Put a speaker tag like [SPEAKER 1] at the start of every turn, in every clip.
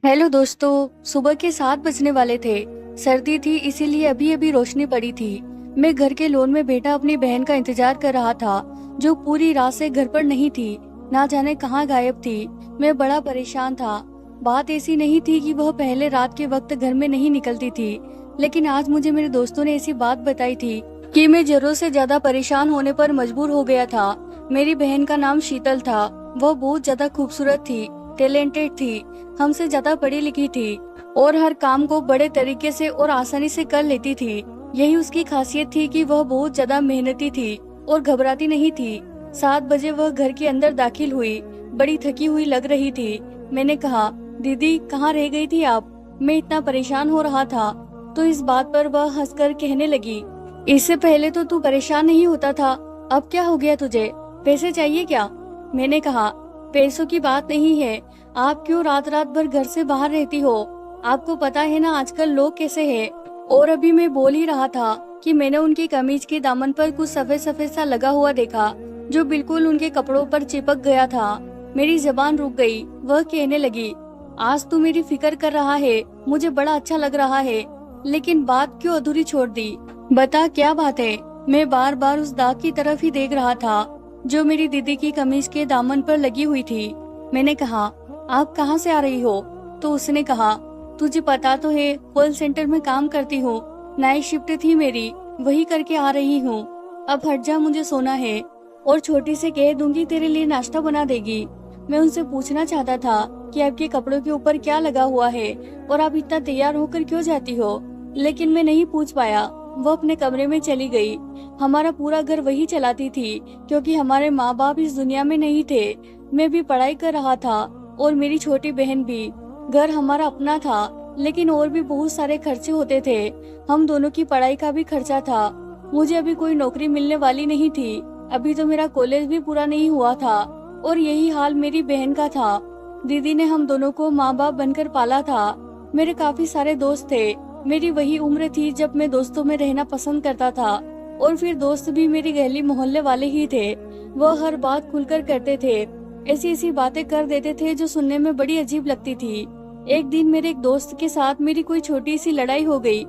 [SPEAKER 1] Hello दोस्तों, सुबह के 7 बजने वाले थे। सर्दी थी इसीलिए अभी अभी रोशनी पड़ी थी। मैं घर के लॉन में बैठा अपनी बहन का इंतजार कर रहा था, जो पूरी रात से घर पर नहीं थी। ना जाने कहाँ गायब थी। मैं बड़ा परेशान था। बात ऐसी नहीं थी कि वह पहले रात के वक्त घर में नहीं निकलती थी, लेकिन आज मुझे मेरे दोस्तों ने ऐसी बात बताई थी कि मैं जरूरत से ज्यादा परेशान होने पर मजबूर हो गया था। मेरी बहन का नाम शीतल था। वह बहुत ज्यादा खूबसूरत थी, टैलेंटेड थी, हमसे ज्यादा पढ़ी लिखी थी और हर काम को बड़े तरीके से और आसानी से कर लेती थी। यही उसकी खासियत थी कि वह बहुत ज्यादा मेहनती थी और घबराती नहीं थी। 7 बजे वह घर के अंदर दाखिल हुई। बड़ी थकी हुई लग रही थी। मैंने कहा, दीदी कहाँ रह गई थी आप? मैं इतना परेशान हो रहा था। तो इस बात पर वह हंसकर कहने लगी, इससे पहले तो तू परेशान नहीं होता था, अब क्या हो गया तुझे? पैसे चाहिए क्या? मैंने कहा, पैसों की बात नहीं है। आप क्यों रात रात भर घर से बाहर रहती हो? आपको पता है ना आजकल लोग कैसे हैं। और अभी मैं बोल ही रहा था कि मैंने उनकी कमीज के दामन पर कुछ सफेद सफेद सा लगा हुआ देखा, जो बिल्कुल उनके कपड़ों पर चिपक गया था। मेरी जबान रुक गई। वह कहने लगी, आज तू मेरी फिक्र कर रहा है, मुझे बड़ा अच्छा लग रहा है, लेकिन बात क्यों अधूरी छोड़ दी? बता क्या बात है? मैं बार बार उस दाग की तरफ ही देख रहा था, जो मेरी दीदी की कमीज के दामन पर लगी हुई थी। मैंने कहा, आप कहाँ से आ रही हो? तो उसने कहा, तुझे पता तो है कॉल सेंटर में काम करती हूँ, नाइट शिफ्ट थी मेरी, वही करके आ रही हूँ। अब हट जा, मुझे सोना है। और छोटी से कह दूंगी तेरे लिए नाश्ता बना देगी। मैं उनसे पूछना चाहता था कि आपके कपड़ों के ऊपर क्या लगा हुआ है और आप इतना तैयार होकर क्यों जाती हो, लेकिन मैं नहीं पूछ पाया। वो अपने कमरे में चली गई। हमारा पूरा घर वही चलाती थी, क्योंकि हमारे माँ बाप इस दुनिया में नहीं थे। मैं भी पढ़ाई कर रहा था और मेरी छोटी बहन भी। घर हमारा अपना था, लेकिन और भी बहुत सारे खर्चे होते थे। हम दोनों की पढ़ाई का भी खर्चा था। मुझे अभी कोई नौकरी मिलने वाली नहीं थी। अभी तो मेरा कॉलेज भी पूरा नहीं हुआ था और यही हाल मेरी बहन का था। दीदी ने हम दोनों को माँ बाप बनकर पाला था। मेरे काफी सारे दोस्त थे। मेरी वही उम्र थी जब मैं दोस्तों में रहना पसंद करता था, और फिर दोस्त भी मेरी गली मोहल्ले वाले ही थे। वह हर बात खुलकर करते थे, ऐसी ऐसी बातें कर देते थे जो सुनने में बड़ी अजीब लगती थी। एक दिन मेरे एक दोस्त के साथ मेरी कोई छोटी सी लड़ाई हो गई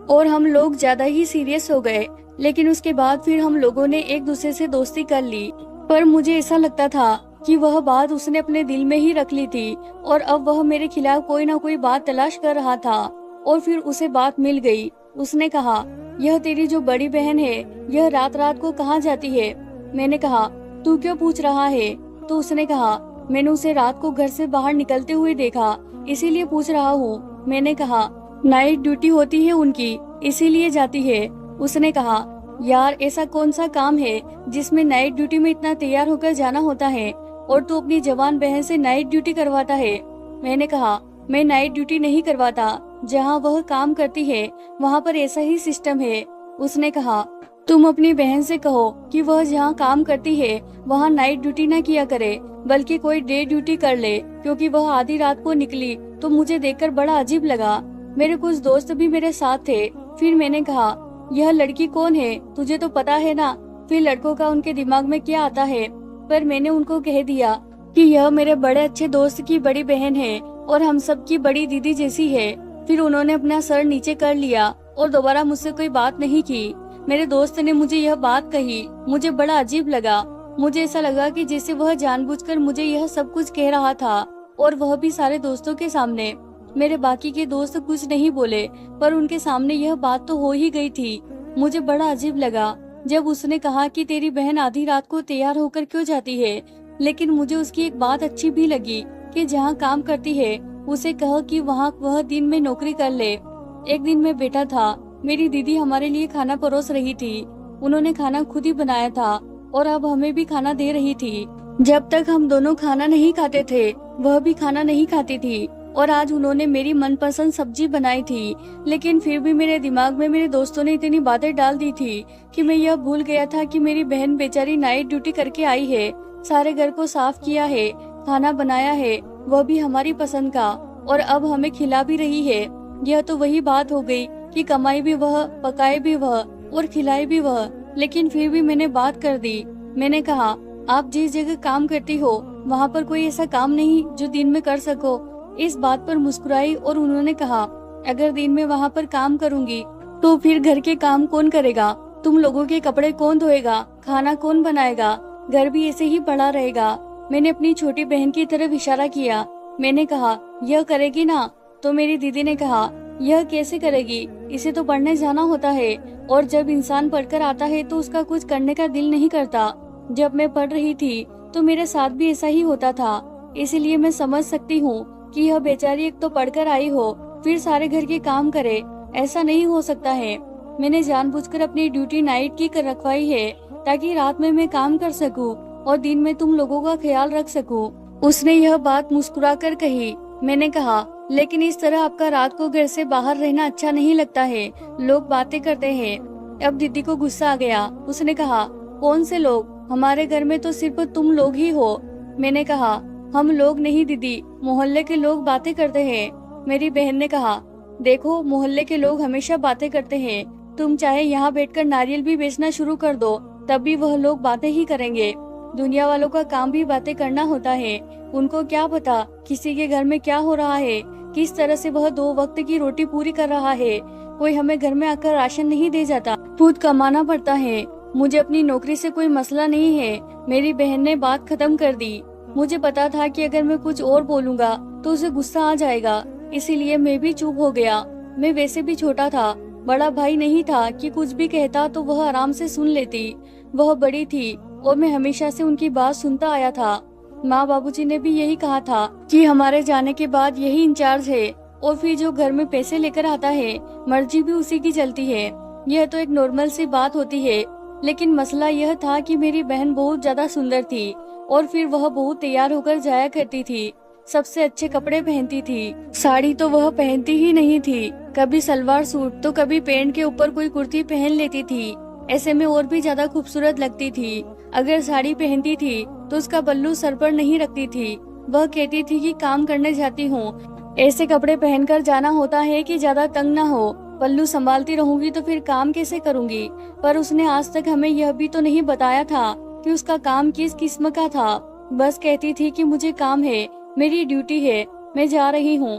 [SPEAKER 1] और हम लोग ज्यादा ही सीरियस हो गए, लेकिन उसके बाद फिर हम लोगों ने एक दूसरे से दोस्ती कर ली। पर मुझे ऐसा लगता था कि वह बात उसने अपने दिल में ही रख ली थी और अब वह मेरे खिलाफ कोई ना कोई बात तलाश कर रहा था। और फिर उसे बात मिल गई। उसने कहा, यह तेरी जो बड़ी बहन है, यह रात रात को कहाँ जाती है? मैंने कहा, तू क्यों पूछ रहा है? तो उसने कहा, मैंने उसे रात को घर से बाहर निकलते हुए देखा, इसीलिए पूछ रहा हूँ। मैंने कहा, नाइट ड्यूटी होती है उनकी, इसीलिए जाती है। उसने कहा, यार ऐसा कौन सा काम है जिसमें नाइट ड्यूटी में इतना तैयार होकर जाना होता है और तू अपनी जवान बहन से नाइट ड्यूटी करवाता है? मैंने कहा, मैं नाइट ड्यूटी नहीं करवाता, जहाँ वह काम करती है वहाँ पर ऐसा ही सिस्टम है। उसने कहा, तुम अपनी बहन से कहो कि वह जहाँ काम करती है वहाँ नाइट ड्यूटी न किया करे, बल्कि कोई डे ड्यूटी कर ले, क्योंकि वह आधी रात को निकली तो मुझे देखकर बड़ा अजीब लगा। मेरे कुछ दोस्त भी मेरे साथ थे। फिर मैंने कहा, यह लड़की कौन है, तुझे तो पता है ना? फिर लड़कों का उनके दिमाग में क्या आता है, पर मैंने उनको कह दिया कि यह मेरे बड़े अच्छे दोस्त की बड़ी बहन है और हम सब की बड़ी दीदी जैसी है। फिर उन्होंने अपना सर नीचे कर लिया और दोबारा मुझसे कोई बात नहीं की। मेरे दोस्त ने मुझे यह बात कही, मुझे बड़ा अजीब लगा। मुझे ऐसा लगा कि जैसे वह जानबूझकर मुझे यह सब कुछ कह रहा था, और वह भी सारे दोस्तों के सामने। मेरे बाकी के दोस्त कुछ नहीं बोले, पर उनके सामने यह बात तो हो ही गई थी। मुझे बड़ा अजीब लगा जब उसने कहा कि तेरी बहन आधी रात को तैयार होकर क्यों जाती है। लेकिन मुझे उसकी एक बात अच्छी भी लगी कि जहाँ काम करती है उसे कह कि वहाँ वह दिन में नौकरी कर ले। एक दिन मैं बैठा था, मेरी दीदी हमारे लिए खाना परोस रही थी। उन्होंने खाना खुद ही बनाया था और अब हमें भी खाना दे रही थी। जब तक हम दोनों खाना नहीं खाते थे, वह भी खाना नहीं खाती थी। और आज उन्होंने मेरी मनपसंद सब्जी बनाई थी, लेकिन फिर भी मेरे दिमाग में मेरे दोस्तों ने इतनी बातें डाल दी थी कि मैं यह भूल गया था कि मेरी बहन बेचारी नाइट ड्यूटी करके आई है, सारे घर को साफ किया है, खाना बनाया है, वह भी हमारी पसंद का, और अब हमें खिला भी रही है। यह तो वही बात हो गई कि कमाई भी वह, पकाए भी वह और खिलाए भी वह। लेकिन फिर भी मैंने बात कर दी। मैंने कहा, आप जिस जगह काम करती हो वहाँ पर कोई ऐसा काम नहीं जो दिन में कर सको? इस बात पर मुस्कुराई और उन्होंने कहा, अगर दिन में वहाँ पर काम करूंगी तो फिर घर के काम कौन करेगा? तुम लोगों के कपड़े कौन धोएगा? खाना कौन बनाएगा? घर भी ऐसे ही पड़ा रहेगा। मैंने अपनी छोटी बहन की तरफ इशारा किया। मैंने कहा, यह करेगी ना? तो मेरी दीदी ने कहा, यह कैसे करेगी? इसे तो पढ़ने जाना होता है और जब इंसान पढ़कर आता है तो उसका कुछ करने का दिल नहीं करता। जब मैं पढ़ रही थी तो मेरे साथ भी ऐसा ही होता था। इसलिए मैं समझ सकती हूँ कि यह बेचारी एक तो पढ़कर आई हो फिर सारे घर के काम करे। ऐसा नहीं हो सकता है। मैंने जानबूझकर अपनी ड्यूटी नाइट की कर रखवाई है ताकि रात में मैं काम कर सकूं और दिन में तुम लोगों का ख्याल रख सकूं। उसने यह बात मुस्कुराकर कही। मैंने कहा, लेकिन इस तरह आपका रात को घर से बाहर रहना अच्छा नहीं लगता है। लोग बातें करते हैं। अब दीदी को गुस्सा आ गया। उसने कहा, कौन से लोग? हमारे घर में तो सिर्फ तुम लोग ही हो। मैंने कहा, हम लोग नहीं दीदी, मोहल्ले के लोग बातें करते हैं। मेरी बहन ने कहा, देखो मोहल्ले के लोग हमेशा बातें करते हैं। तुम चाहे यहाँ बैठकर नारियल भी बेचना शुरू कर दो, तब भी वह लोग बातें ही करेंगे। दुनिया वालों का काम भी बातें करना होता है। उनको क्या पता किसी के घर में क्या हो रहा है, किस तरह से वह 2 वक्त की रोटी पूरी कर रहा है। कोई हमें घर में आकर राशन नहीं दे जाता, खुद कमाना पड़ता है। मुझे अपनी नौकरी से कोई मसला नहीं है। मेरी बहन ने बात खत्म कर दी। मुझे पता था कि अगर मैं कुछ और बोलूँगा तो उसे गुस्सा आ जाएगा, इसीलिए मैं भी चुप हो गया। मैं वैसे भी छोटा था, बड़ा भाई नहीं था कि कुछ भी कहता तो वह आराम से सुन लेती। वह बड़ी थी और मैं हमेशा से उनकी बात सुनता आया था। माँ बाबूजी ने भी यही कहा था कि हमारे जाने के बाद यही इंचार्ज है और फिर जो घर में पैसे लेकर आता है मर्जी भी उसी की चलती है। यह तो एक नॉर्मल सी बात होती है। लेकिन मसला यह था कि मेरी बहन बहुत ज्यादा सुंदर थी और फिर वह बहुत तैयार होकर जाया करती थी। सबसे अच्छे कपड़े पहनती थी। साड़ी तो वह पहनती ही नहीं थी। कभी सलवार सूट तो कभी पैंट के ऊपर कोई कुर्ती पहन लेती थी। ऐसे में और भी ज्यादा खूबसूरत लगती थी। अगर साड़ी पहनती थी तो उसका पल्लू सर पर नहीं रखती थी। वह कहती थी कि काम करने जाती हूँ, ऐसे कपड़े पहनकर जाना होता है कि ज्यादा तंग ना हो। पल्लू संभालती रहूंगी तो फिर काम कैसे करूंगी? पर उसने आज तक हमें यह भी तो नहीं बताया था कि उसका काम किस किस्म का था। बस कहती थी कि मुझे काम है, मेरी ड्यूटी है, मैं जा रही हूँ।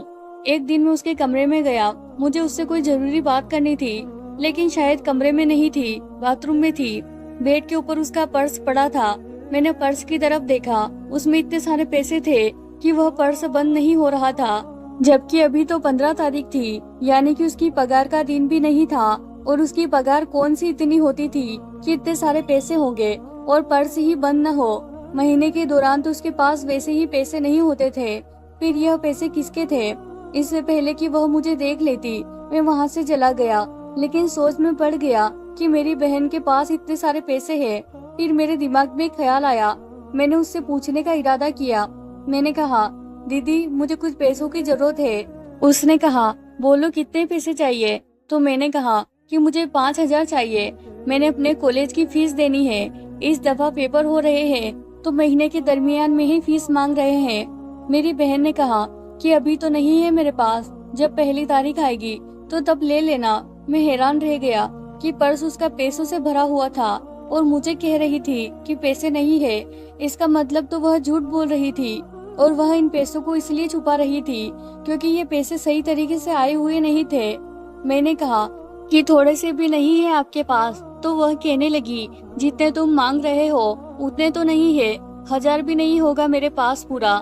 [SPEAKER 1] एक दिन मैं उसके कमरे में गया। मुझे उससे कोई जरूरी बात करनी थी, लेकिन शायद कमरे में नहीं थी, बाथरूम में थी। बेड के ऊपर उसका पर्स पड़ा था। मैंने पर्स की तरफ देखा। उसमें इतने सारे पैसे थे कि वह पर्स बंद नहीं हो रहा था, जबकि अभी तो 15 तारीख थी, यानी कि उसकी पगार का दिन भी नहीं था। और उसकी पगार कौन सी इतनी होती थी कि इतने सारे पैसे होंगे और पर्स ही बंद न हो। महीने के दौरान तो उसके पास वैसे ही पैसे नहीं होते थे, फिर यह पैसे किसके थे? इससे पहले कि वह मुझे देख लेती मैं वहाँ से चला गया। लेकिन सोच में पड़ गया कि मेरी बहन के पास इतने सारे पैसे हैं। फिर मेरे दिमाग में ख्याल आया। मैंने उससे पूछने का इरादा किया। मैंने कहा, दीदी मुझे कुछ पैसों की जरूरत है। उसने कहा, बोलो कितने पैसे चाहिए? तो मैंने कहा कि मुझे 5,000 चाहिए। मैंने अपने कॉलेज की फीस देनी है। इस दफा पेपर हो रहे हैं तो महीने के दरमियान में ही फीस मांग रहे हैं। मेरी बहन ने कहा कि अभी तो नहीं है मेरे पास, जब पहली तारीख आएगी तो तब ले लेना। मैं हैरान रह गया कि पर्स उसका पैसों से भरा हुआ था और मुझे कह रही थी कि पैसे नहीं है। इसका मतलब तो वह झूठ बोल रही थी और वह इन पैसों को इसलिए छुपा रही थी क्योंकि ये पैसे सही तरीके से आए हुए नहीं थे। मैंने कहा कि थोड़े से भी नहीं है आपके पास? तो वह कहने लगी, जितने तुम मांग रहे हो उतने तो नहीं है, 1000 भी नहीं होगा मेरे पास पूरा।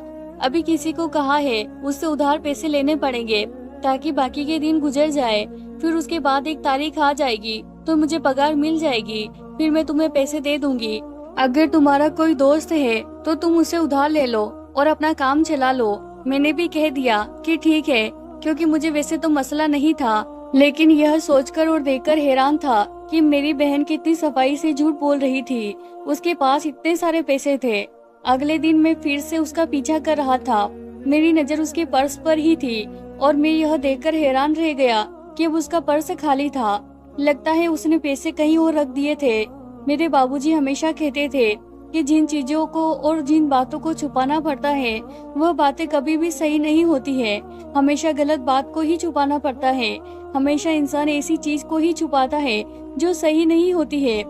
[SPEAKER 1] अभी किसी को कहा है उससे उधार पैसे लेने पड़ेंगे ताकि बाकी के दिन गुजर जाए। फिर उसके बाद एक तारीख आ जाएगी तो मुझे पगार मिल जाएगी, फिर मैं तुम्हें पैसे दे दूंगी। अगर तुम्हारा कोई दोस्त है तो तुम उसे उधार ले लो और अपना काम चला लो। मैंने भी कह दिया कि ठीक है, क्योंकि मुझे वैसे तो मसला नहीं था, लेकिन यह सोचकर और देखकर हैरान था कि मेरी बहन कितनी सफाई से झूठ बोल रही थी। उसके पास इतने सारे पैसे थे। अगले दिन मैं फिर से उसका पीछा कर रहा था। मेरी नजर उसके पर्स पर ही थी और मैं यह देखकर हैरान रह गया कि अब उसका पर्स खाली था। लगता है उसने पैसे कहीं और रख दिए थे। मेरे बाबूजी हमेशा कहते थे कि जिन चीजों को और जिन बातों को छुपाना पड़ता है वह बातें कभी भी सही नहीं होती है। हमेशा गलत बात को ही छुपाना पड़ता है। हमेशा इंसान ऐसी चीज को ही छुपाता है जो सही नहीं होती है।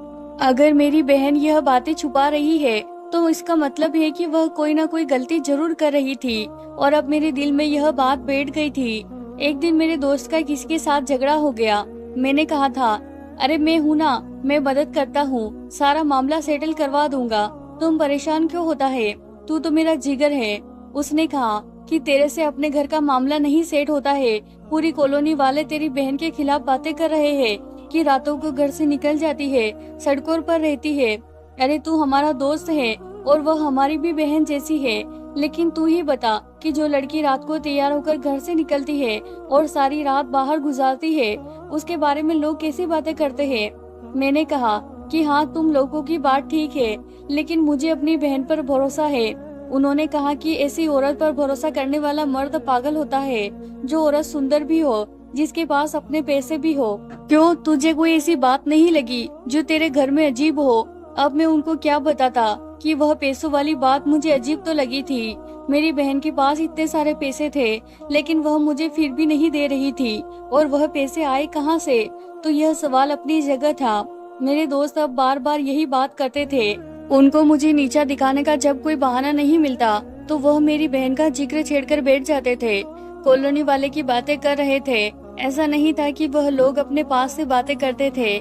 [SPEAKER 1] अगर मेरी बहन यह बातें छुपा रही है तो इसका मतलब है कि वह कोई ना कोई गलती जरूर कर रही थी और अब मेरे दिल में यह बात बैठ गई थी। एक दिन मेरे दोस्त का किसी के साथ झगड़ा हो गया। मैंने कहा था, अरे मैं हूँ ना, मैं मदद करता हूँ, सारा मामला सेटल करवा दूंगा, तुम परेशान क्यों होता है, तू तो मेरा जिगर है। उसने कहा कि तेरे से अपने घर का मामला नहीं सेट होता है, पूरी कॉलोनी वाले तेरी बहन के खिलाफ बातें कर रहे हैं कि रातों को घर से निकल जाती है, सड़कों पर रहती है। अरे तू हमारा दोस्त है और वह हमारी भी बहन जैसी है, लेकिन तू ही बता कि जो लड़की रात को तैयार होकर घर से निकलती है और सारी रात बाहर गुजारती है, उसके बारे में लोग कैसी बातें करते हैं। मैंने कहा कि हाँ, तुम लोगों की बात ठीक है, लेकिन मुझे अपनी बहन पर भरोसा है। उन्होंने कहा कि ऐसी औरत पर भरोसा करने वाला मर्द पागल होता है, जो औरत सुंदर भी हो, जिसके पास अपने पैसे भी हो। क्यों, तुझे कोई ऐसी बात नहीं लगी जो तेरे घर में अजीब हो? अब मैं उनको क्या बताता कि वह पैसों वाली बात मुझे अजीब तो लगी थी। मेरी बहन के पास इतने सारे पैसे थे, लेकिन वह मुझे फिर भी नहीं दे रही थी, और वह पैसे आए कहाँ से? तो यह सवाल अपनी जगह था। मेरे दोस्त अब बार बार यही बात करते थे। उनको मुझे नीचा दिखाने का जब कोई बहाना नहीं मिलता, तो वह मेरी बहन का जिक्र छेड़कर बैठ जाते थे। कॉलोनी वाले की बातें कर रहे थे, ऐसा नहीं था कि वह लोग अपने पास से बातें करते थे।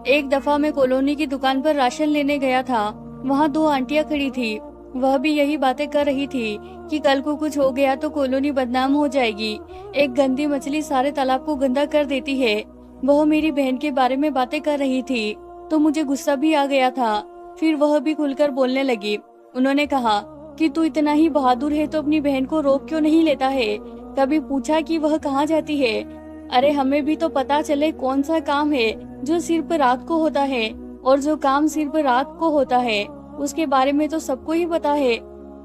[SPEAKER 1] एक दफा मैं कॉलोनी की दुकान पर राशन लेने गया था। वहाँ दो आंटियां खड़ी थी, वह भी यही बातें कर रही थी कि कल को कुछ हो गया तो कॉलोनी बदनाम हो जाएगी। एक गंदी मछली सारे तालाब को गंदा कर देती है। वह मेरी बहन के बारे में बातें कर रही थी, तो मुझे गुस्सा भी आ गया था। फिर वह भी खुलकर बोलने लगी। उन्होंने कहा कि तू इतना ही बहादुर है तो अपनी बहन को रोक क्यों नहीं लेता है? कभी पूछा कि वह कहाँ जाती है? अरे हमें भी तो पता चले कौन सा काम है जो सिर्फ रात को होता है, और जो काम सिर्फ रात को होता है उसके बारे में तो सबको ही पता है।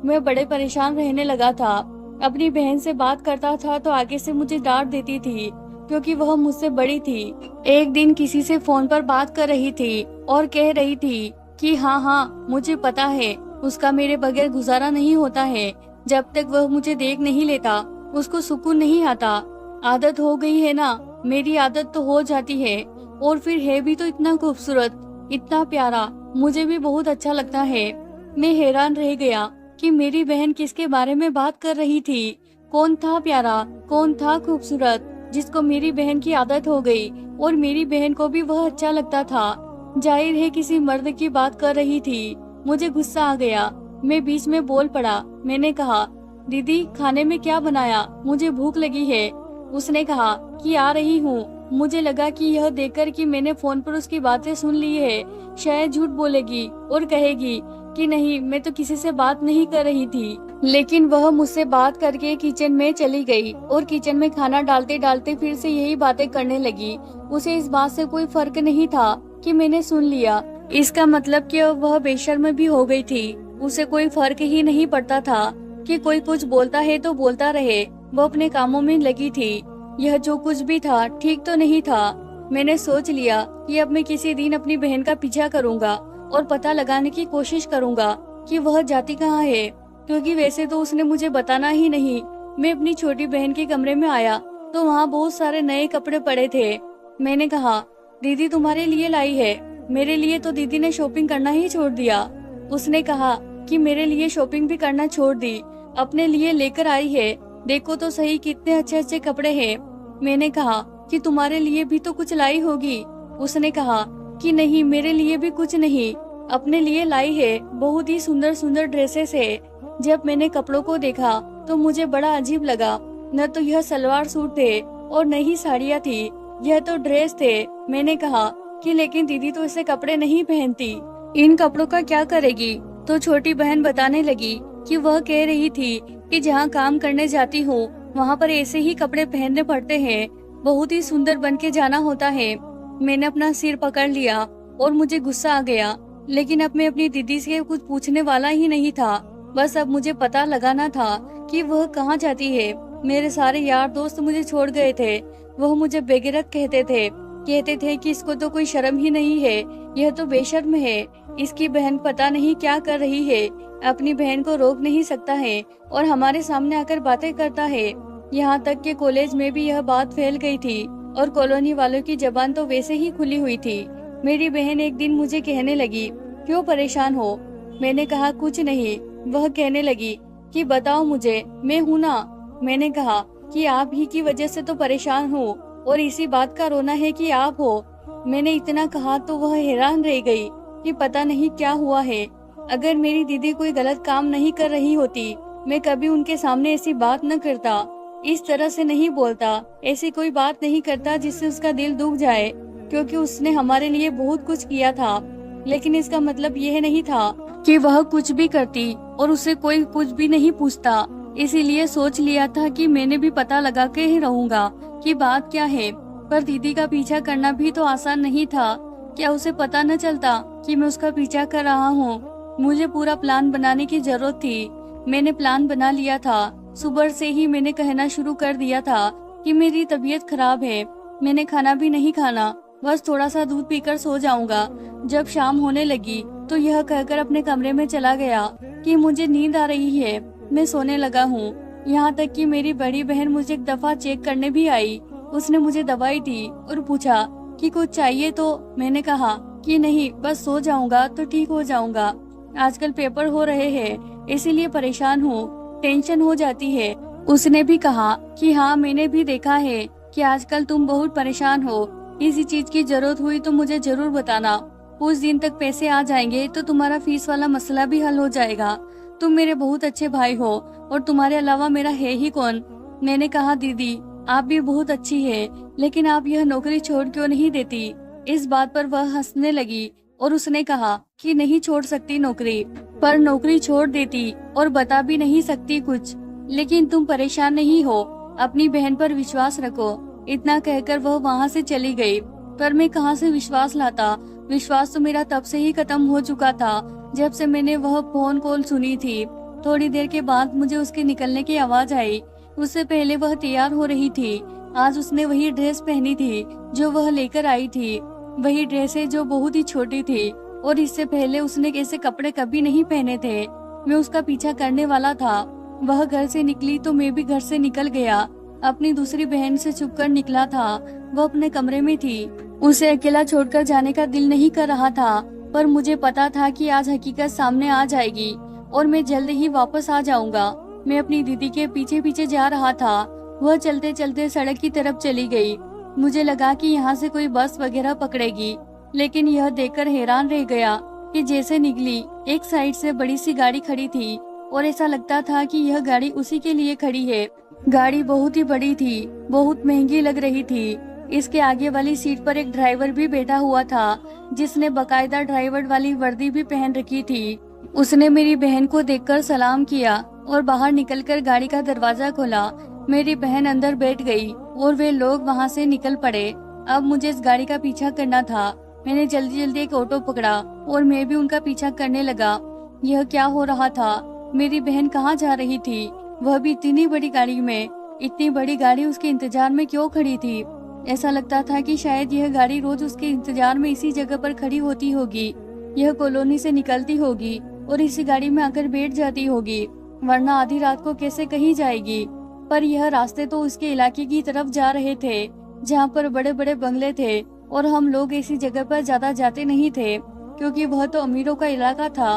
[SPEAKER 1] मैं बड़े परेशान रहने लगा था। अपनी बहन से बात करता था तो आगे से मुझे डांट देती थी, क्योंकि वह मुझसे बड़ी थी। एक दिन किसी से फोन पर बात कर रही थी और कह रही थी कि हाँ, मुझे पता है, उसका मेरे बगैर गुजारा नहीं होता है। जब तक वह मुझे देख नहीं लेता उसको सुकून नहीं आता। आदत हो गई है ना, मेरी आदत तो हो जाती है, और फिर है भी तो इतना खूबसूरत, इतना प्यारा, मुझे भी बहुत अच्छा लगता है। मैं हैरान रह गया कि मेरी बहन किसके बारे में बात कर रही थी। कौन था प्यारा, कौन था खूबसूरत, जिसको मेरी बहन की आदत हो गई, और मेरी बहन को भी वह अच्छा लगता था। जाहिर है किसी मर्द की बात कर रही थी। मुझे गुस्सा आ गया, मैं बीच में बोल पड़ा। मैंने कहा, दीदी खाने में क्या बनाया, मुझे भूख लगी है। उसने कहा कि आ रही हूँ। मुझे लगा कि यह देखकर कि मैंने फोन पर उसकी बातें सुन ली है, शायद झूठ बोलेगी और कहेगी कि नहीं, मैं तो किसी से बात नहीं कर रही थी। लेकिन वह मुझसे बात करके किचन में चली गई और किचन में खाना डालते डालते फिर से यही बातें करने लगी। उसे इस बात से कोई फर्क नहीं था कि मैंने सुन लिया। इसका मतलब कि वह बेशर्म भी हो गई थी। उसे कोई फर्क ही नहीं पड़ता था कि कोई कुछ बोलता है तो बोलता रहे, वो अपने कामों में लगी थी। यह जो कुछ भी था ठीक तो नहीं था। मैंने सोच लिया कि अब मैं किसी दिन अपनी बहन का पीछा करूंगा और पता लगाने की कोशिश करूंगा कि वह जाती कहाँ है, क्योंकि वैसे तो उसने मुझे बताना ही नहीं। मैं अपनी छोटी बहन के कमरे में आया तो वहाँ बहुत सारे नए कपड़े पड़े थे। मैंने कहा, दीदी तुम्हारे लिए लाई है। मेरे लिए तो दीदी ने शॉपिंग करना ही छोड़ दिया। उसने कहा कि मेरे लिए शॉपिंग भी करना छोड़ दी, अपने लिए लेकर आई है, देखो तो सही कितने अच्छे अच्छे कपड़े हैं। मैंने कहा कि तुम्हारे लिए भी तो कुछ लाई होगी। उसने कहा कि नहीं, मेरे लिए भी कुछ नहीं, अपने लिए लाई है, बहुत ही सुंदर सुंदर ड्रेसेस है। जब मैंने कपड़ों को देखा तो मुझे बड़ा अजीब लगा। न तो यह सलवार सूट थे और न ही साड़ियाँ थी, यह तो ड्रेस थे। मैंने कहा कि लेकिन दीदी तो ऐसे कपड़े नहीं पहनती, इन कपड़ों का क्या करेगी? तो छोटी बहन बताने लगी कि वह कह रही थी कि जहाँ काम करने जाती हूँ वहाँ पर ऐसे ही कपड़े पहनने पड़ते हैं, बहुत ही सुंदर बन के जाना होता है। मैंने अपना सिर पकड़ लिया और मुझे गुस्सा आ गया, लेकिन अब मैं अपनी दीदी से कुछ पूछने वाला ही नहीं था। बस अब मुझे पता लगाना था कि वह कहाँ जाती है। मेरे सारे यार दोस्त मुझे छोड़ गए थे, वह मुझे बेगैरत कहते थे कि इसको तो कोई शर्म ही नहीं है, यह तो बेशर्म है, इसकी बहन पता नहीं क्या कर रही है, अपनी बहन को रोक नहीं सकता है और हमारे सामने आकर बातें करता है। यहाँ तक कि कॉलेज में भी यह बात फैल गई थी और कॉलोनी वालों की जबान तो वैसे ही खुली हुई थी। मेरी बहन एक दिन मुझे कहने लगी, क्यों परेशान हो, मैंने कहा कुछ नहीं। वह कहने लगी कि बताओ मुझे, मैं हूँ ना। मैंने कहा कि आप ही की वजह से तो परेशान हूँ और इसी बात का रोना है कि आप हो। मैंने इतना कहा तो वह हैरान रह गई कि पता नहीं क्या हुआ है। अगर मेरी दीदी कोई गलत काम नहीं कर रही होती, मैं कभी उनके सामने ऐसी बात न करता, इस तरह से नहीं बोलता, ऐसी कोई बात नहीं करता जिससे उसका दिल दुख जाए, क्योंकि उसने हमारे लिए बहुत कुछ किया था। लेकिन इसका मतलब यह नहीं था कि वह कुछ भी करती और उसे कोई कुछ भी नहीं पूछता। इसीलिए सोच लिया था कि मैंने भी पता लगा के ही रहूंगा कि बात क्या है। पर दीदी का पीछा करना भी तो आसान नहीं था। क्या उसे पता न चलता कि मैं उसका पीछा कर रहा हूँ? मुझे पूरा प्लान बनाने की जरूरत थी। मैंने प्लान बना लिया था। सुबह से ही मैंने कहना शुरू कर दिया था कि मेरी तबीयत खराब है, मैंने खाना भी नहीं खाना, बस थोड़ा सा दूध पीकर सो जाऊंगा। जब शाम होने लगी तो यह कहकर अपने कमरे में चला गया कि मुझे नींद आ रही है, मैं सोने लगा हूँ। यहाँ तक कि मेरी बड़ी बहन मुझे एक दफा चेक करने भी आई। उसने मुझे दवाई दी और पूछा कि कुछ चाहिए तो। मैंने कहा कि नहीं, बस सो जाऊंगा तो ठीक हो जाऊंगा। आजकल पेपर हो रहे हैं, इसीलिए परेशान हूँ, टेंशन हो जाती है। उसने भी कहा कि हाँ, मैंने भी देखा है कि आजकल तुम बहुत परेशान हो, किसी चीज की जरूरत हुई तो मुझे जरूर बताना। कुछ दिन तक पैसे आ जाएंगे तो तुम्हारा फीस वाला मसला भी हल हो जाएगा। तुम मेरे बहुत अच्छे भाई हो और तुम्हारे अलावा मेरा है ही कौन। मैंने कहा दीदी, आप भी बहुत अच्छी है, लेकिन आप यह नौकरी छोड़ क्यों नहीं देती? इस बात पर वह हंसने लगी और उसने कहा कि नहीं छोड़ सकती नौकरी, पर नौकरी छोड़ देती और बता भी नहीं सकती कुछ। लेकिन तुम परेशान नहीं हो, अपनी बहन पर विश्वास रखो। इतना कहकर वह वहाँ से चली गई। पर मैं कहाँ से विश्वास लाता? विश्वास तो मेरा तब से ही खत्म हो चुका था जब से मैंने वह फोन कॉल सुनी थी। थोड़ी देर के बाद मुझे उसके निकलने की आवाज आई। उससे पहले वह तैयार हो रही थी। आज उसने वही ड्रेस पहनी थी जो वह लेकर आई थी। वही ड्रेस है जो बहुत ही छोटी थी और इससे पहले उसने ऐसे कपड़े कभी नहीं पहने थे। मैं उसका पीछा करने वाला था। वह घर से निकली तो मैं भी घर से निकल गया। अपनी दूसरी बहन से छुपकर निकला था। वह अपने कमरे में थी। उसे अकेला छोड़कर जाने का दिल नहीं कर रहा था, पर मुझे पता था कि आज हकीकत सामने आ जाएगी और मैं जल्द ही वापस आ जाऊंगा। मैं अपनी दीदी के पीछे पीछे जा रहा था। वह चलते चलते सड़क की तरफ चली गई। मुझे लगा कि यहाँ से कोई बस वगैरह पकड़ेगी, लेकिन यह देखकर हैरान रह गया कि जैसे निकली एक साइड से बड़ी सी गाड़ी खड़ी थी और ऐसा लगता था कि यह गाड़ी उसी के लिए खड़ी है। गाड़ी बहुत ही बड़ी थी, बहुत महंगी लग रही थी। इसके आगे वाली सीट पर एक ड्राइवर भी बैठा हुआ था, जिसने बकायदा ड्राइवर वाली वर्दी भी पहन रखी थी। उसने मेरी बहन को देखकर सलाम किया और बाहर निकलकर गाड़ी का दरवाजा खोला। मेरी बहन अंदर बैठ गई और वे लोग वहां से निकल पड़े। अब मुझे इस गाड़ी का पीछा करना था। मैंने जल्दी जल्दी एक ऑटो पकड़ा और मैं भी उनका पीछा करने लगा। यह क्या हो रहा था? मेरी बहन कहाँ जा रही थी? वह भी इतनी बड़ी गाड़ी में। इतनी बड़ी गाड़ी उसके इंतजार में क्यों खड़ी थी? ऐसा लगता था कि शायद यह गाड़ी रोज उसके इंतजार में इसी जगह पर खड़ी होती होगी। यह कॉलोनी से निकलती होगी और इसी गाड़ी में आकर बैठ जाती होगी, वरना आधी रात को कैसे कहीं जाएगी। पर यह रास्ते तो उसके इलाके की तरफ जा रहे थे, जहाँ पर बड़े बड़े बंगले थे, और हम लोग ऐसी जगह पर ज्यादा जाते नहीं थे क्योंकि वह तो अमीरों का इलाका था।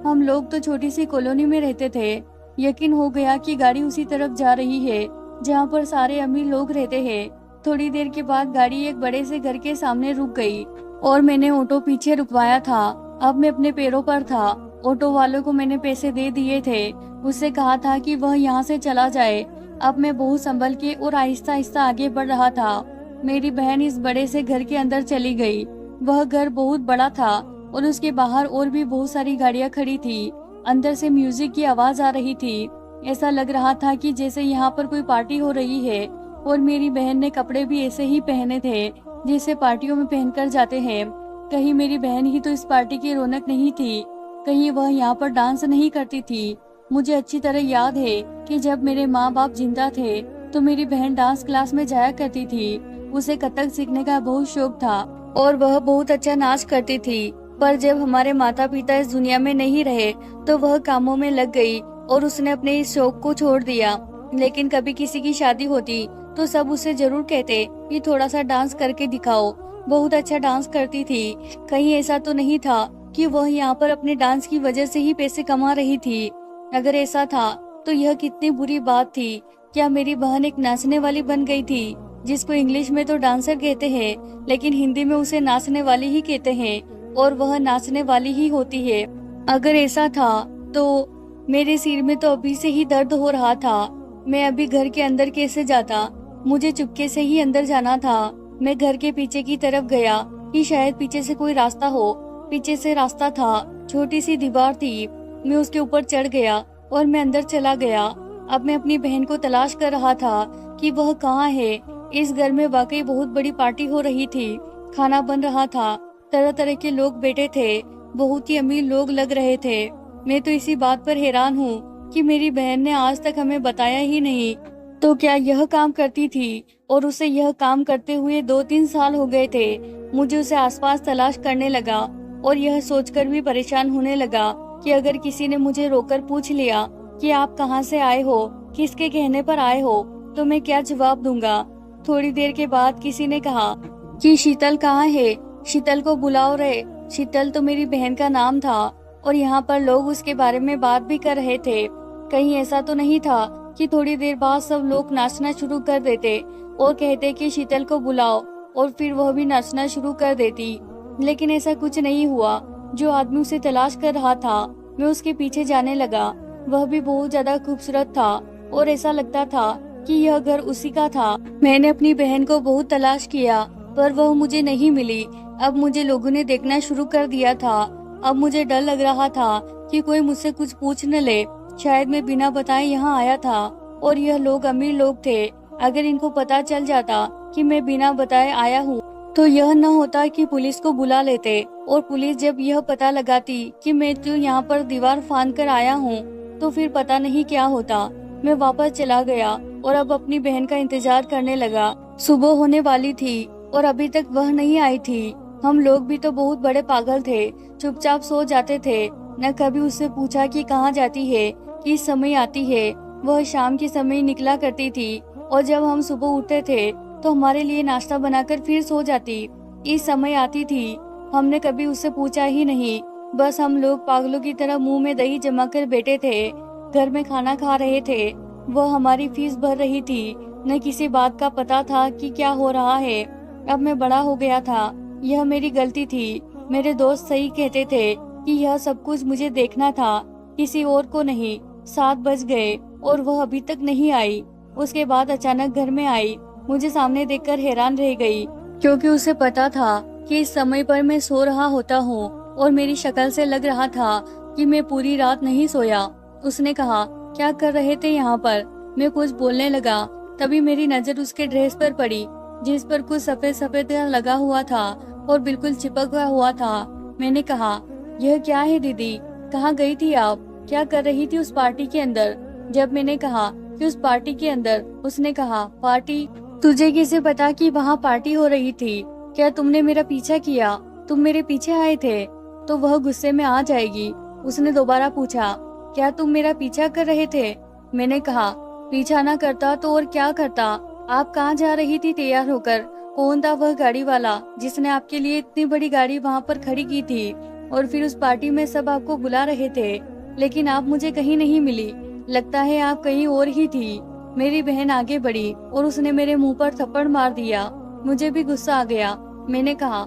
[SPEAKER 1] हम लोग तो छोटी सी कॉलोनी में रहते थे। यकीन हो गया कि गाड़ी उसी तरफ जा रही है जहाँ पर सारे अमीर लोग रहते हैं। थोड़ी देर के बाद गाड़ी एक बड़े से घर के सामने रुक गई और मैंने ऑटो पीछे रुकवाया था। अब मैं अपने पैरों पर था। ऑटो वालों को मैंने पैसे दे दिए थे। उससे कहा था कि वह यहाँ से चला जाए। अब मैं बहुत संभल के और आहिस्ता आहिस्ता आगे बढ़ रहा था। मेरी बहन इस बड़े से घर के अंदर चली गई। वह घर बहुत बड़ा था और उसके बाहर और भी बहुत सारी गाड़ियाँ खड़ी थी। अंदर से म्यूजिक की आवाज आ रही थी। ऐसा लग रहा था कि जैसे यहाँ पर कोई पार्टी हो रही है। और मेरी बहन ने कपड़े भी ऐसे ही पहने थे जैसे पार्टियों में पहनकर जाते हैं। कहीं मेरी बहन ही तो इस पार्टी की रौनक नहीं थी? कहीं वह यहाँ पर डांस नहीं करती थी? मुझे अच्छी तरह याद है कि जब मेरे माँ बाप जिंदा थे तो मेरी बहन डांस क्लास में जाया करती थी। उसे कथक सीखने का बहुत शौक था और वह बहुत अच्छा नाच करती थी। पर जब हमारे माता पिता इस दुनिया में नहीं रहे तो वह कामों में लग गई और उसने अपने इस शौक को छोड़ दिया। लेकिन कभी किसी की शादी होती तो सब उसे जरूर कहते कि थोड़ा सा डांस करके दिखाओ, बहुत अच्छा डांस करती थी। कहीं ऐसा तो नहीं था कि वह यहाँ पर अपने डांस की वजह से ही पैसे कमा रही थी। अगर ऐसा था तो यह कितनी बुरी बात थी। क्या मेरी बहन एक नाचने वाली बन गई थी, जिसको इंग्लिश में तो डांसर कहते हैं लेकिन हिंदी में उसे नाचने वाली ही कहते हैं, और वह नाचने वाली ही होती है। अगर ऐसा था तो मेरे सिर में तो अभी से ही दर्द हो रहा था। मैं अभी घर के अंदर कैसे जाता? मुझे चुपके से ही अंदर जाना था। मैं घर के पीछे की तरफ गया कि शायद पीछे से कोई रास्ता हो। पीछे से रास्ता था, छोटी सी दीवार थी। मैं उसके ऊपर चढ़ गया और मैं अंदर चला गया। अब मैं अपनी बहन को तलाश कर रहा था कि वह कहाँ है। इस घर में वाकई बहुत बड़ी पार्टी हो रही थी। खाना बन रहा था, तरह तरह के लोग बैठे थे, बहुत ही अमीर लोग लग रहे थे। मैं तो इसी बात पर हैरान हूँ कि मेरी बहन ने आज तक हमें बताया ही नहीं। तो क्या यह काम करती थी? और उसे यह काम करते हुए 2-3 साल हो गए थे। मुझे उसे आसपास तलाश करने लगा और यह सोचकर भी परेशान होने लगा कि अगर किसी ने मुझे रोकर पूछ लिया कि आप कहाँ से आए हो, किसके कहने पर आए हो, तो मैं क्या जवाब दूंगा। थोड़ी देर के बाद किसी ने कहा कि शीतल कहाँ है, शीतल को बुलाओ रे। शीतल तो मेरी बहन का नाम था और यहाँ पर लोग उसके बारे में बात भी कर रहे थे। कहीं ऐसा तो नहीं था कि थोड़ी देर बाद सब लोग नाचना शुरू कर देते और कहते कि शीतल को बुलाओ, और फिर वह भी नाचना शुरू कर देती। लेकिन ऐसा कुछ नहीं हुआ। जो आदमी उसे तलाश कर रहा था, मैं उसके पीछे जाने लगा। वह भी बहुत ज्यादा खूबसूरत था और ऐसा लगता था कि यह घर उसी का था। मैंने अपनी बहन को बहुत तलाश किया पर वह मुझे नहीं मिली। अब मुझे लोगों ने देखना शुरू कर दिया था। अब मुझे डर लग रहा था कि कोई मुझसे कुछ पूछ न ले। शायद मैं बिना बताए यहाँ आया था और यह लोग अमीर लोग थे। अगर इनको पता चल जाता कि मैं बिना बताए आया हूँ तो यह न होता कि पुलिस को बुला लेते, और पुलिस जब यह पता लगाती कि मैं तो यहाँ पर दीवार फांद कर आया हूँ तो फिर पता नहीं क्या होता। मैं वापस चला गया और अब अपनी बहन का इंतजार करने लगा। सुबह होने वाली थी और अभी तक वह नहीं आई थी। हम लोग भी तो बहुत बड़े पागल थे, चुपचाप सो जाते थे। न कभी उससे पूछा कि कहाँ जाती है, किस समय आती है। वह शाम के समय निकला करती थी और जब हम सुबह उठते थे तो हमारे लिए नाश्ता बनाकर फिर सो जाती। इस समय आती थी। हमने कभी उससे पूछा ही नहीं। बस हम लोग पागलों की तरह मुंह में दही जमा कर बैठे थे, घर में खाना खा रहे थे। वह हमारी फीस भर रही थी। न किसी बात का पता था कि क्या हो रहा है। अब मैं बड़ा हो गया था, यह मेरी गलती थी। मेरे दोस्त सही कहते थे कि यह सब कुछ मुझे देखना था, किसी और को नहीं। 7 बज गए और वह अभी तक नहीं आई। उसके बाद अचानक घर में आई। मुझे सामने देखकर हैरान रह गई, क्योंकि उसे पता था कि इस समय पर मैं सो रहा होता हूँ और मेरी शक्ल से लग रहा था कि मैं पूरी रात नहीं सोया। उसने कहा, क्या कर रहे थे यहाँ पर? मैं कुछ बोलने लगा, तभी मेरी नजर उसके ड्रेस पर पड़ी, जिस पर कुछ सफेद सफेद लगा हुआ था और बिल्कुल चिपका हुआ था। मैंने कहा, यह क्या है दीदी? कहाँ गई थी आप? क्या कर रही थी उस पार्टी के अंदर? जब मैंने कहा कि उस पार्टी के अंदर, उसने कहा, पार्टी? तुझे कैसे पता कि वहाँ पार्टी हो रही थी? क्या तुमने मेरा पीछा किया? तुम मेरे पीछे आए थे? तो वह गुस्से में आ जाएगी। उसने दोबारा पूछा, क्या तुम मेरा पीछा कर रहे थे? मैंने कहा, पीछा ना करता तो और क्या करता? आप कहाँ जा रही थी तैयार होकर? कौन था वह गाड़ी वाला जिसने आपके लिए इतनी बड़ी गाड़ी वहाँ पर खड़ी की थी? और फिर उस पार्टी में सब आपको बुला रहे थे, लेकिन आप मुझे कहीं नहीं मिली। लगता है आप कहीं और ही थी। मेरी बहन आगे बढ़ी और उसने मेरे मुंह पर थप्पड़ मार दिया। मुझे भी गुस्सा आ गया। मैंने कहा,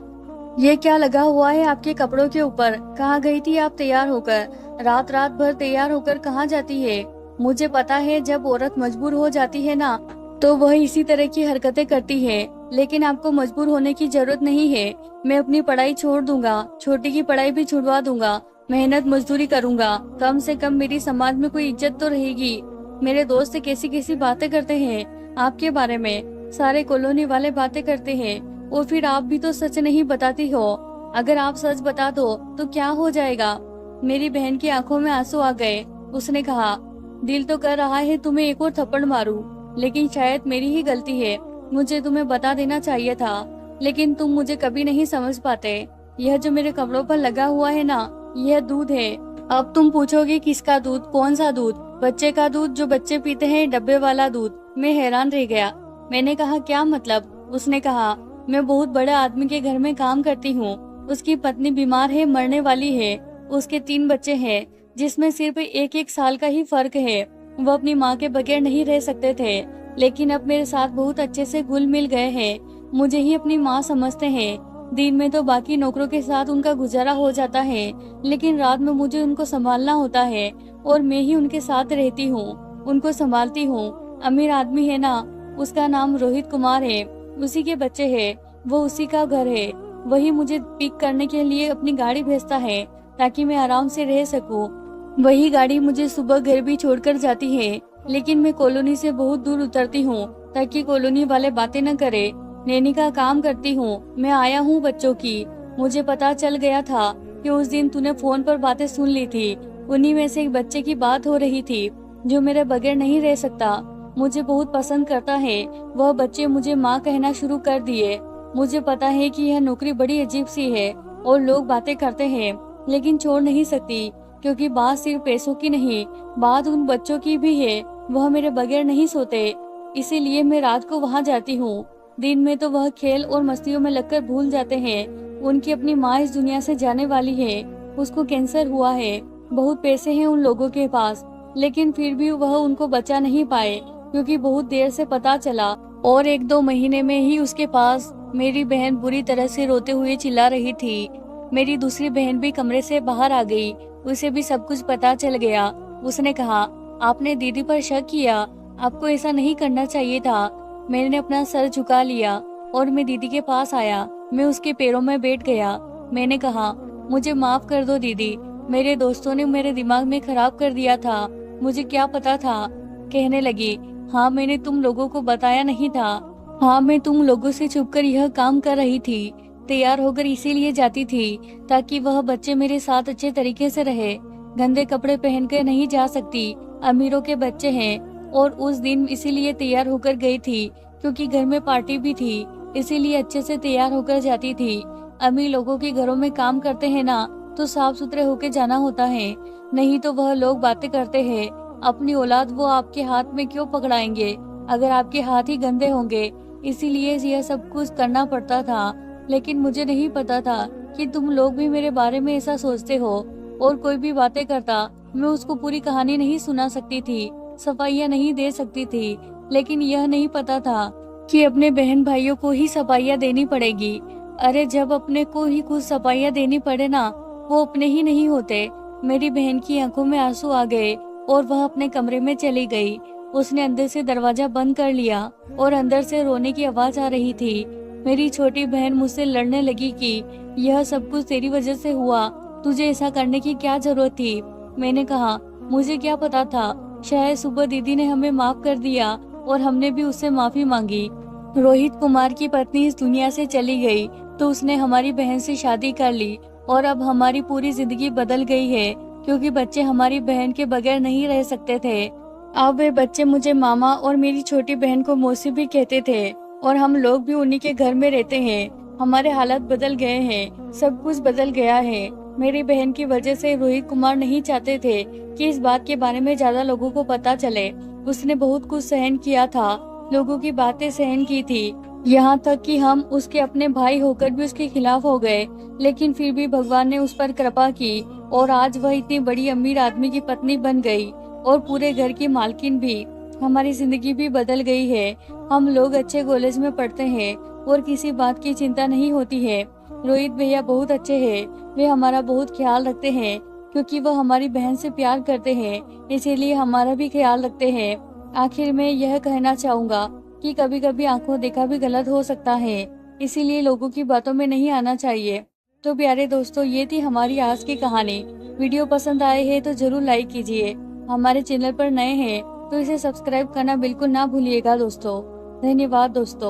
[SPEAKER 1] ये क्या लगा हुआ है आपके कपड़ों के ऊपर? कहाँ गई थी आप तैयार होकर? रात रात भर तैयार होकर कहाँ जाती है? मुझे पता है जब औरत मजबूर हो जाती है ना, तो वह इसी तरह की हरकतें करती है, लेकिन आपको मजबूर होने की जरूरत नहीं है। मैं अपनी पढ़ाई छोड़ दूंगा, छोटी की पढ़ाई भी छुड़वा दूंगा, मेहनत मजदूरी करूंगा। कम से कम मेरी समाज में कोई इज्जत तो रहेगी। मेरे दोस्त कैसी कैसी बातें करते हैं आपके बारे में, सारे कॉलोनी वाले बातें करते हैं, और फिर आप भी तो सच नहीं बताती हो। अगर आप सच बता दो तो क्या हो जाएगा? मेरी बहन की आंखों में आंसू आ गए। उसने कहा, दिल तो कर रहा है तुम्हें एक और थप्पड़ मारूं, लेकिन शायद मेरी ही गलती है। मुझे तुम्हें बता देना चाहिए था, लेकिन तुम मुझे कभी नहीं समझ पाते। यह जो मेरे कपड़ों पर लगा हुआ है ना, यह दूध है। अब तुम पूछोगे किसका दूध? कौन सा दूध? बच्चे का दूध, जो बच्चे पीते हैं, डब्बे वाला दूध। मैं हैरान रह गया। मैंने कहा, क्या मतलब? उसने कहा, मैं बहुत बड़े आदमी के घर में काम करती हूँ, उसकी पत्नी बीमार है, मरने वाली है। उसके 3 बच्चे हैं, जिसमें सिर्फ 1-1 साल का ही फर्क है। वो अपनी माँ के बगैर नहीं रह सकते थे, लेकिन अब मेरे साथ बहुत अच्छे से घुल मिल गए हैं। मुझे ही अपनी माँ समझते हैं। दिन में तो बाकी नौकरों के साथ उनका गुजारा हो जाता है, लेकिन रात में मुझे उनको संभालना होता है और मैं ही उनके साथ रहती हूँ, उनको संभालती हूँ। अमीर आदमी है ना, उसका नाम रोहित कुमार है, उसी के बच्चे हैं, वो उसी का घर है। वही मुझे पिक करने के लिए अपनी गाड़ी भेजता है ताकि मैं आराम से रह सकूं। वही गाड़ी मुझे सुबह घर भी छोड़कर जाती है, लेकिन मैं कॉलोनी से बहुत दूर उतरती हूँ ताकि कॉलोनी वाले बातें न करे। नैनी का काम करती हूँ, मैं आया हूँ बच्चों की। मुझे पता चल गया था कि उस दिन तूने फोन पर बातें सुन ली थी। उन्हीं में से एक बच्चे की बात हो रही थी जो मेरे बगैर नहीं रह सकता, मुझे बहुत पसंद करता है। वह बच्चे मुझे माँ कहना शुरू कर दिए। मुझे पता है कि यह नौकरी बड़ी अजीब सी है और लोग बातें करते हैं, लेकिन छोड़ नहीं सकती, क्योंकि बात सिर्फ पैसों की नहीं, बात उन बच्चों की भी है। वह मेरे बगैर नहीं सोते, इसीलिए मैं रात को वहाँ जाती हूँ। दिन में तो वह खेल और मस्तियों में लगकर भूल जाते हैं। उनकी अपनी माँ इस दुनिया से जाने वाली है, उसको कैंसर हुआ है। बहुत पैसे हैं उन लोगों के पास, लेकिन फिर भी वह उनको बचा नहीं पाए, क्योंकि बहुत देर से पता चला और 1-2 महीने में ही उसके पास मेरी बहन बुरी तरह से रोते हुए चिल्ला रही थी। मेरी दूसरी बहन भी कमरे से बाहर आ गई, उसे भी सब कुछ पता चल गया। उसने कहा, आपने दीदी पर शक किया, आपको ऐसा नहीं करना चाहिए था। मैंने अपना सर झुका लिया और मैं दीदी के पास आया। मैं उसके पैरों में बैठ गया। मैंने कहा, मुझे माफ कर दो दीदी, मेरे दोस्तों ने मेरे दिमाग में खराब कर दिया था, मुझे क्या पता था। कहने लगी, हाँ मैंने तुम लोगों को बताया नहीं था। हाँ मैं तुम लोगों से छुपकर यह काम कर रही थी, तैयार होकर इसीलिए जाती थी ताकि वह बच्चे मेरे साथ अच्छे तरीके से रहे। गंदे कपड़े पहनकर नहीं जा सकती, अमीरों के बच्चे हैं। और उस दिन इसीलिए तैयार होकर गई थी, क्योंकि घर में पार्टी भी थी, इसीलिए अच्छे से तैयार होकर जाती थी। अमीर लोगों के घरों में काम करते हैं ना, तो साफ सुथरे होकर जाना होता है, नहीं तो वह लोग बातें करते हैं। अपनी औलाद वो आपके हाथ में क्यों पकड़ाएंगे अगर आपके हाथ ही गंदे होंगे। इसीलिए यह सब कुछ करना पड़ता था, लेकिन मुझे नहीं पता था कि तुम लोग भी मेरे बारे में ऐसा सोचते हो। और कोई भी बातें करता, मैं उसको पूरी कहानी नहीं सुना सकती थी, सफाइयाँ नहीं दे सकती थी, लेकिन यह नहीं पता था कि अपने बहन भाइयों को ही सफाइयाँ देनी पड़ेगी। अरे जब अपने को ही कुछ सफाइयाँ देनी पड़े ना, वो अपने ही नहीं होते। मेरी बहन की आंखों में आंसू आ गए और वह अपने कमरे में चली गई। उसने अंदर से दरवाजा बंद कर लिया और अंदर से रोने की आवाज आ रही थी। मेरी छोटी बहन मुझसे लड़ने लगी कि यह सब कुछ तेरी वजह से हुआ, तुझे ऐसा करने की क्या जरूरत थी। मैंने कहा, मुझे क्या पता था, शायद सुबह दीदी ने हमें माफ कर दिया और हमने भी उससे माफी मांगी। रोहित कुमार की पत्नी इस दुनिया से चली गई तो उसने हमारी बहन से शादी कर ली और अब हमारी पूरी जिंदगी बदल गई है, क्योंकि बच्चे हमारी बहन के बगैर नहीं रह सकते थे। अब वे बच्चे मुझे मामा और मेरी छोटी बहन को मौसी भी कहते थे और हम लोग भी उन्हीं के घर में रहते हैं। हमारे हालात बदल गए हैं, सब कुछ बदल गया है। मेरी बहन की वजह से रोहित कुमार नहीं चाहते थे कि इस बात के बारे में ज्यादा लोगों को पता चले। उसने बहुत कुछ सहन किया था, लोगों की बातें सहन की थी, यहाँ तक कि हम उसके अपने भाई होकर भी उसके खिलाफ हो गए, लेकिन फिर भी भगवान ने उस पर कृपा की और आज वह इतनी बड़ी अमीर आदमी की पत्नी बन गई और पूरे घर की मालकिन भी। हमारी जिंदगी भी बदल गई है। हम लोग अच्छे कॉलेज में पढ़ते हैं और किसी बात की चिंता नहीं होती है। रोहित भैया बहुत अच्छे हैं, वे हमारा बहुत ख्याल रखते हैं, क्योंकि वह हमारी बहन से प्यार करते हैं, इसीलिए हमारा भी ख्याल रखते हैं। आखिर में यह कहना चाहूँगा कि कभी कभी आंखों देखा भी गलत हो सकता है, इसीलिए लोगों की बातों में नहीं आना चाहिए। तो प्यारे दोस्तों, ये थी हमारी आज की कहानी। वीडियो पसंद आए है तो जरूर लाइक कीजिए। हमारे चैनल पर नए हैं तो इसे सब्सक्राइब करना बिल्कुल ना भूलिएगा दोस्तों। धन्यवाद दोस्तों।